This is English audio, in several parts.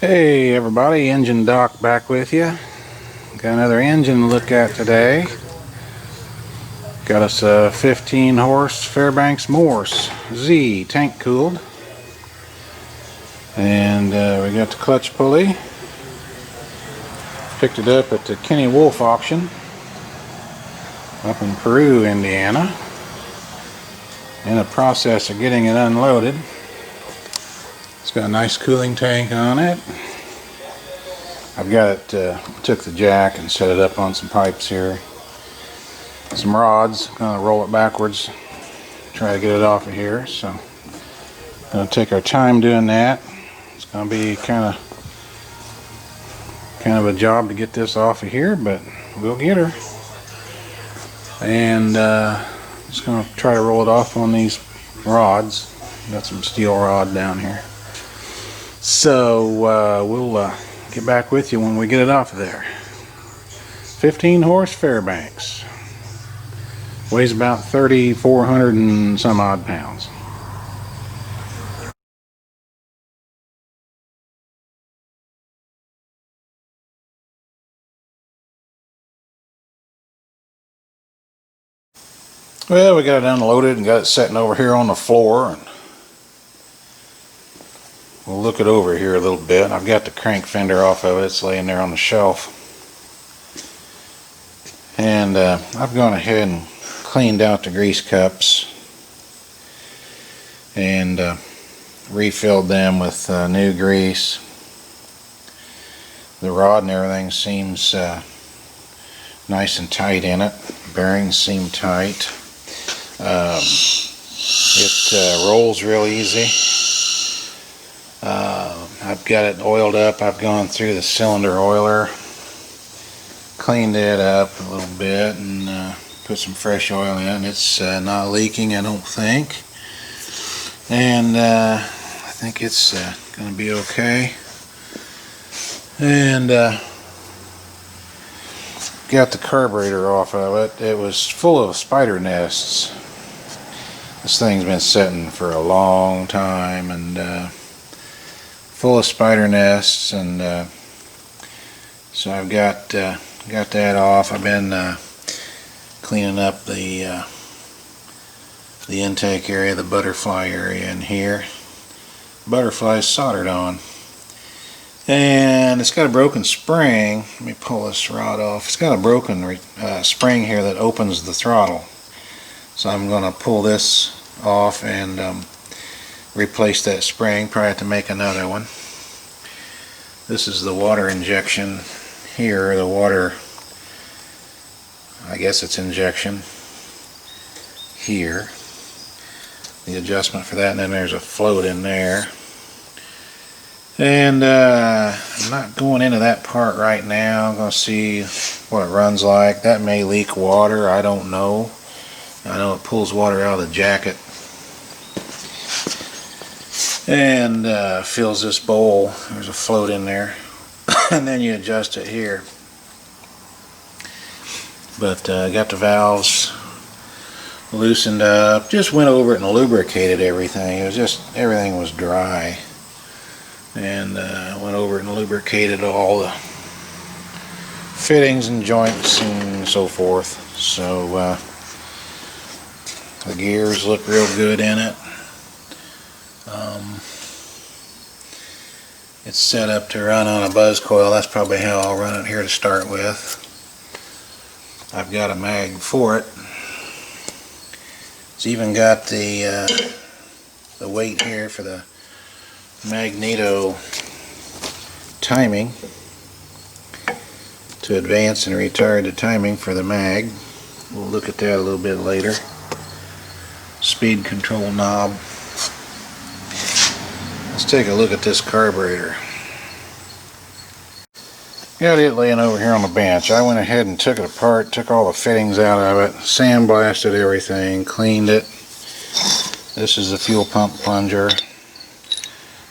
Hey everybody, Engine Doc back with you. Got another engine to look at today. Got us a 15 horse Fairbanks Morse Z tank cooled. And we got the clutch pulley. Picked it up at the Kenny Wolf auction up in Peru, Indiana. In the process of getting it unloaded. It's got a nice cooling tank on it. I've got it, took the jack and set it up on some pipes here. Some rods, gonna roll it backwards, try to get it off of here. So, gonna take our time doing that. It's gonna be kind of a job to get this off of here, but we'll get her. And just gonna try to roll it off on these rods. Got some steel rod down here. So we'll get back with you when we get it off of there. 15 horse Fairbanks. Weighs about 3,400 and some odd pounds. Well, we got it unloaded and got it sitting over here on the floor, and we'll look it over here a little bit. I've got the crank fender off of it. It's laying there on the shelf. And I've gone ahead and cleaned out the grease cups and refilled them with new grease. The rod and everything seems nice and tight in it. Bearings seem tight. It rolls real easy. I've got it oiled up. I've gone through the cylinder oiler, cleaned it up a little bit, and put some fresh oil in. It's not leaking, I don't think. And I think it's going to be okay. And got the carburetor off of it. It was full of spider nests. This thing's been sitting for a long time, and full of spider nests, and so I've got that off. I've been cleaning up the intake area, the butterfly area in here. Butterfly's soldered on, and it's got a broken spring. Let me pull this rod off. It's got a broken spring here that opens the throttle, so I'm going to pull this off and replace that spring. Probably have to make another one. This is the water injection here. The water, I guess it's injection here. The adjustment for that, and then there's a float in there. And I'm not going into that part right now. I'm going to see what it runs like. That may leak water. I don't know. I know it pulls water out of the jacket and fills this bowl. There's a float in there. And then you adjust it here. But got the valves loosened up. Just went over it and lubricated everything. It was just, everything was dry. And went over it and lubricated all the fittings and joints and so forth. So the gears look real good in it. It's set up to run on a buzz coil. That's probably how I'll run it here to start with. I've got a mag for it. It's even got the weight here for the magneto timing to advance and retard the timing for the mag. We'll look at that a little bit later. Speed control knob. Let's take a look at this carburetor. Got it laying over here on the bench. I went ahead and took it apart, took all the fittings out of it, sandblasted everything, cleaned it. This is the fuel pump plunger.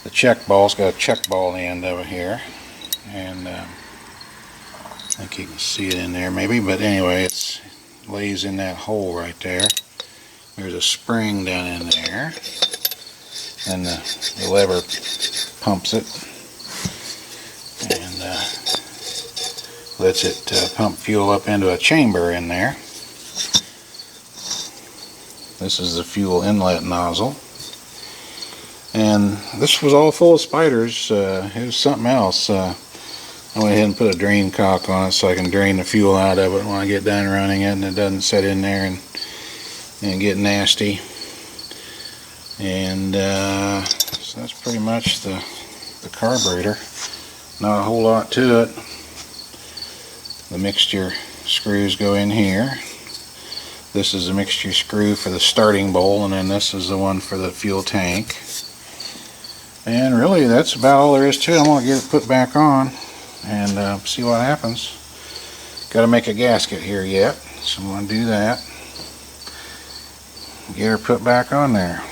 The check ball's got a check ball on the end of it here, and I think you can see it in there maybe, but anyway, it lays in that hole right there. There's a spring down in there, and the lever pumps it. lets it pump fuel up into a chamber in there. This is the fuel inlet nozzle. And this was all full of spiders. It was something else. I went ahead and put a drain cock on it so I can drain the fuel out of it when I get done running it, and it doesn't sit in there and get nasty. And so that's pretty much the carburetor. Not a whole lot to it. The mixture screws go in here. This is a mixture screw for the starting bowl, and then this is the one for the fuel tank. And really, that's about all there is to it. I'm going to get it put back on and see what happens. Got to make a gasket here yet, so I'm going to do that. Get her put back on there.